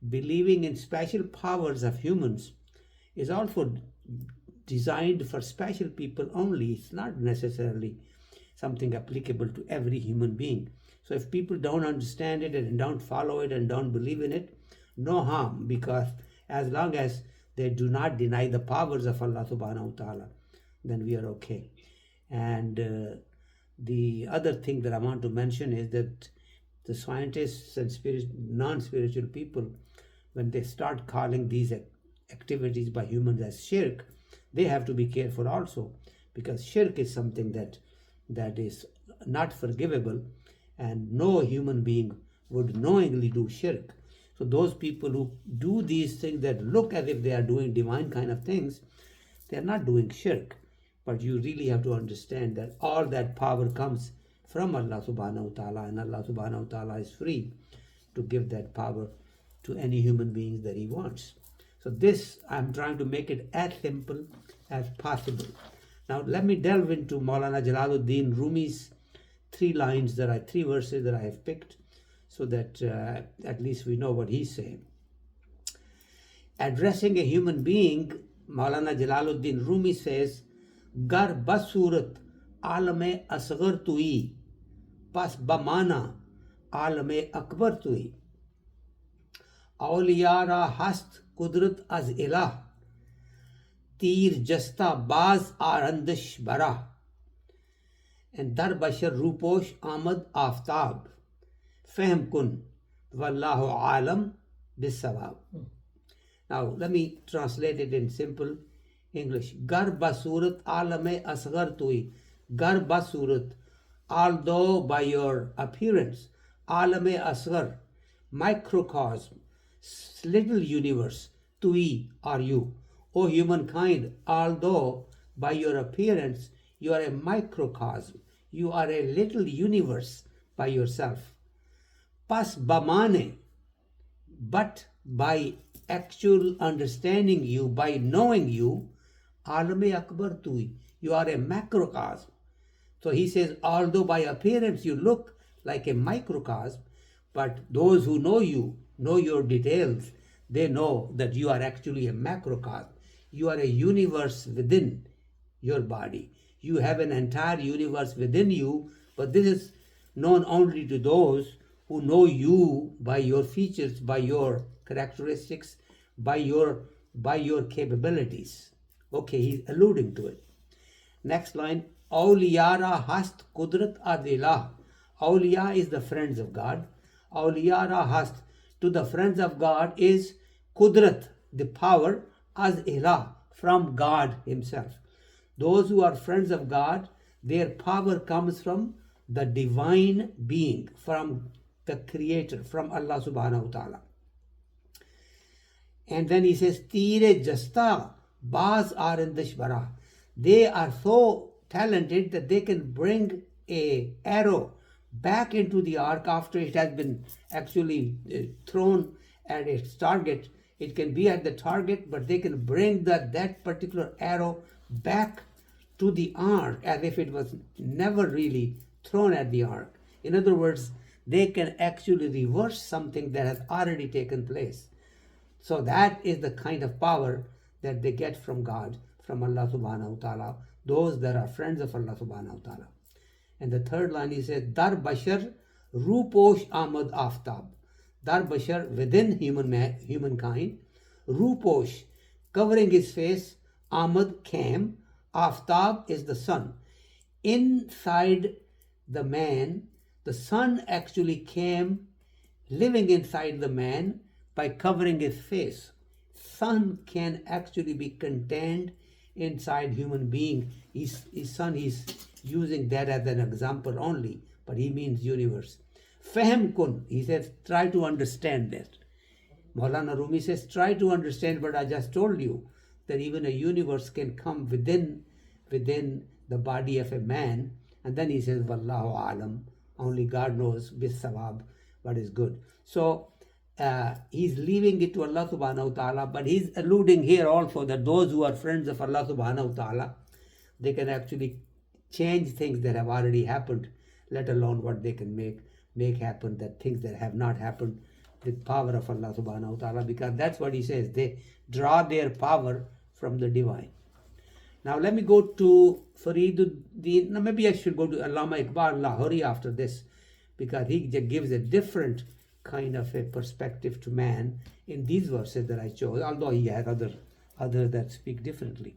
believing in special powers of humans is also designed for special people only. It's not necessarily something applicable to every human being. So if people don't understand it and don't follow it and don't believe in it, no harm, because as long as they do not deny the powers of Allah subhanahu wa ta'ala, then we are okay. And the other thing that I want to mention is that the scientists and non-spiritual people, when they start calling these activities by humans as shirk, they have to be careful also, because shirk is something that is not forgivable, and no human being would knowingly do shirk. So those people who do these things that look as if they are doing divine kind of things, they are not doing shirk. But you really have to understand that all that power comes from Allah subhanahu wa ta'ala, and Allah subhanahu wa ta'ala is free to give that power to any human beings that He wants. So this, I'm trying to make it as simple as possible. Now let me delve into Maulana Jalaluddin Rumi's three verses that I have picked, so that at least we know what he's saying. Addressing a human being, Maulana Jalaluddin Rumi says, Gar basurat alame asghar tui, pas bamana alame akbar tui. Auliyara hast kudrat az ilah, tir jasta baz arandish bara, and dar bashar ruposh amad aftab, fahm kun wallahu alam bisawab. Now let me translate it in simple English. Gar basurat alame asghar tui. Gar basurat, although by your appearance, alame asghar, microcosm, little universe, tui are you. O humankind, although by your appearance you are a microcosm, you are a little universe by yourself. Pas bamane, but by actual understanding you, by knowing you, alame akbar tui, you are a macrocosm. So he says, although by appearance you look like a microcosm, but those who know you, know your details, they know that you are actually a macrocosm. You are a universe within your body. You have an entire universe within you, but this is known only to those who know you by your features, by your characteristics, by your capabilities. Okay, he's alluding to it. Next line, Auliyara hast kudrat adilah. Auliya is the friends of God. Auliyara hast, to the friends of God, is kudrat, the power, as ilah, from God Himself. Those who are friends of God, their power comes from the divine being, from the Creator, from Allah subhanahu wa ta'ala. And then he says, Tire jasta baz arandish bara. They are so talented that they can bring a arrow back into the ark after it has been actually thrown at its target. It can be at the target, but they can bring that particular arrow back to the ark as if it was never really thrown at the ark. In other words, they can actually reverse something that has already taken place. So that is the kind of power that they get from God, from Allah subhanahu wa ta'ala, those that are friends of Allah subhanahu wa ta'ala. And the third line, he says, Dar bashar ruposh amad aftab. Dar bashar, within humankind, ruposh, covering his face, amad came, aftab is the sun. Inside the man, the sun actually came living inside the man by covering his face. Sun can actually be contained inside human being. His sun, he's using that as an example only, but he means universe. Fahm kun, he says, try to understand that. Maulana Rumi says, try to understand what I just told you, that even a universe can come within the body of a man. And then he says, Wallahu alam, only God knows bis sawab, what is good. So he's leaving it to Allah subhanahu wa ta'ala, but he's alluding here also that those who are friends of Allah subhanahu wa ta'ala, they can actually change things that have already happened, let alone what they can make happen, that things that have not happened, with power of Allah subhanahu wa ta'ala, because that's what he says. They draw their power from the divine. Now let me go to Fariduddin. Now maybe I should go to Allama-Iqbal Lahori after this, because he gives a different kind of a perspective to man in these verses that I chose, although he has other that speak differently.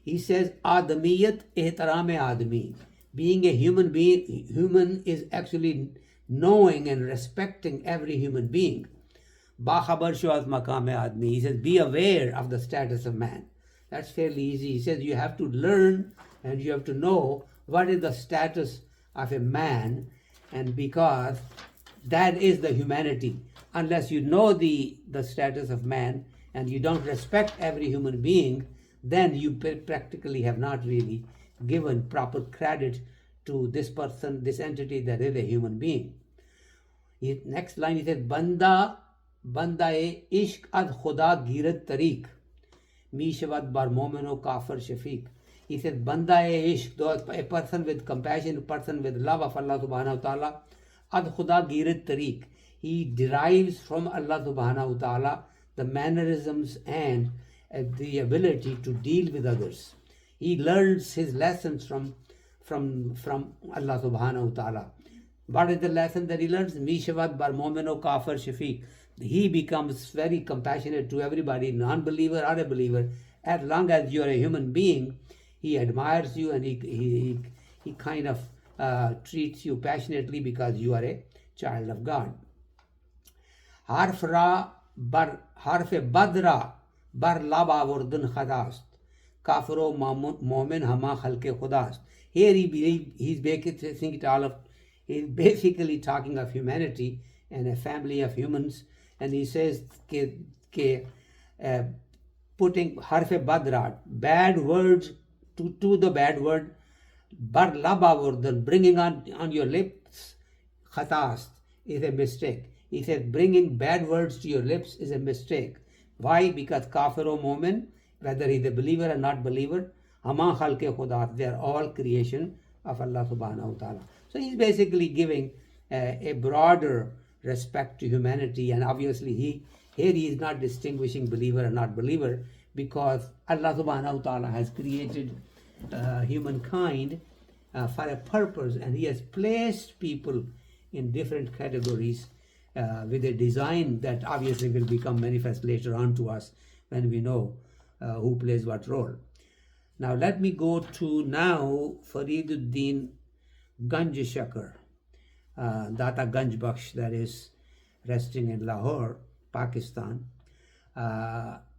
He says, Adamiyat ihtaram adami. Being a human being, human is actually knowing and respecting every human being. Ba khabar shuaz maqam admi. He says, be aware of the status of man. That's fairly easy. He says you have to learn and you have to know what is the status of a man, and because that is the humanity. Unless you know the status of man and you don't respect every human being, then you practically have not really given proper credit to this person, this entity that is a human being. Next line, he says, Banda e ishq ad khuda girat tariq, mishavad bar momen o kafir shafiq. He says, Banda e ishq, a person with compassion, a person with love of Allah subhanahu wa ta'ala, ad khuda girat tariq. He derives from Allah subhanahu wa ta'ala the mannerisms and the ability to deal with others. He learns his lessons from Allah subhanahu wa ta'ala. What is the lesson that he learns? Mishavad bar momen o kafir shafiq. He becomes very compassionate to everybody, non-believer or a believer. As long as you are a human being, he admires you and he kind of treats you passionately because you are a child of God. Harf badra bar lab avurdun khadast. Kafiro momen hama halke khudast. Here he's basically talking of humanity and a family of humans, and he says putting harfe badra, bad words to the bad word, bar labavurdan, bringing on your lips, khatast, is a mistake. He says bringing bad words to your lips is a mistake. Why? Because kafir or momen, whether he's a believer or not believer, hama khalke khudat, they are all creation of Allah subhanahu wa ta'ala. So he's basically giving a broader respect to humanity, and obviously he is not distinguishing believer and not believer, because Allah subhanahu wa ta'ala has created humankind for a purpose, and he has placed people in different categories with a design that obviously will become manifest later on to us when we know who plays what role. Now let me go to Fariduddin Ganj Shakar, Data Ganj Bakhsh, that is resting in Lahore, Pakistan.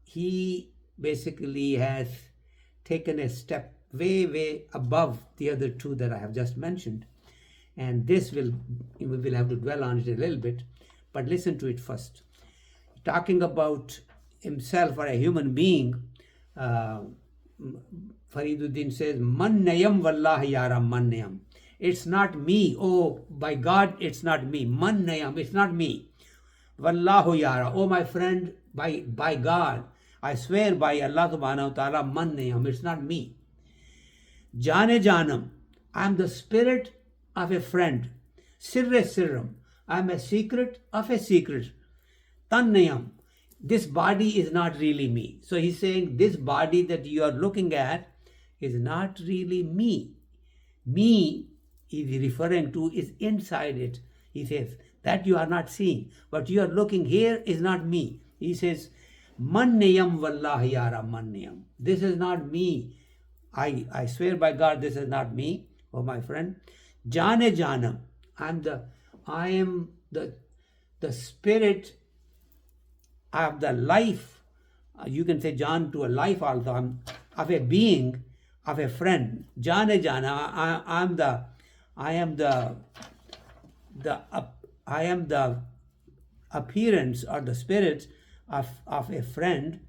He basically has taken a step way above the other two that I have just mentioned, and this we will have to dwell on it a little bit, but listen to it first. Talking about himself or a human being, Fariduddin says, Man nayam wallahi yaram man nayam. It's not me. Oh, by God, it's not me. Man nayam, it's not me. Wallahu yara. Oh, my friend, by God, I swear by Allah subhanahu wa ta'ala, man nayam, it's not me. Jane janam, I'm the spirit of a friend. Sirre sirram, I'm a secret of a secret. Tan nayam, this body is not really me. So he's saying this body that you are looking at is not really me. Me, he's referring to, is inside it. He says that you are not seeing. What you are looking here is not me. He says, Man niyam wallahi yara man niyam. This is not me. I swear by God, this is not me, oh my friend. Jane janam. I am the spirit of the life. You can say Jan to a life also, of a being, of a friend. Jane jana. I am the appearance or the spirit of a friend.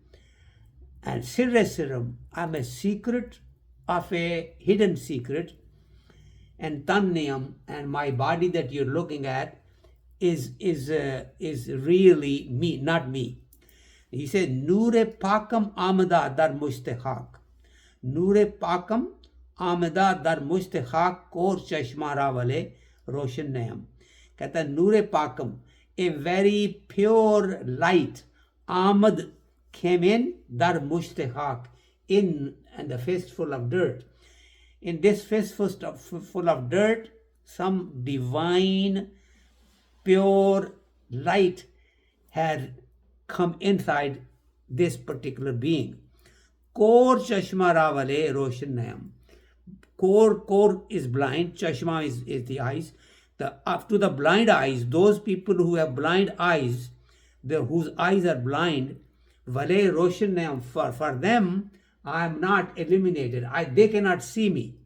And sirre sirram, I'm a secret of a hidden secret. And tanniyam, and my body that you're looking at is really me, not me. He said, Noor-e Pakam Amada dar Mushtehak. Noor-e Pakam Amada dar Mushtehak Kor Chashmara Wale Roshan Nayam. कहता है नूर पाकम, a very pure light. Ahmad came in, dar mushtahak, in and the fistful of dirt. In this fistful of dirt, some divine pure light had come inside this particular being. Kor chashma ravale roshan nayam. Kor is blind, chashma is the eyes. Up to the blind eyes, those people who have blind eyes, whose eyes are blind, vale roshan nayam, for them, I am not illuminated. They cannot see me.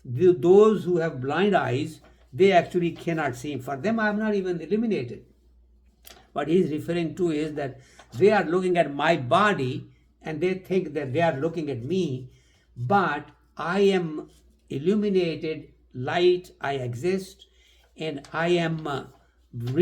Those who have blind eyes, they actually cannot see him. For them, I am not even illuminated. What he is referring to is that they are looking at my body and they think that they are looking at me, but I am illuminated light, I exist, and I am real.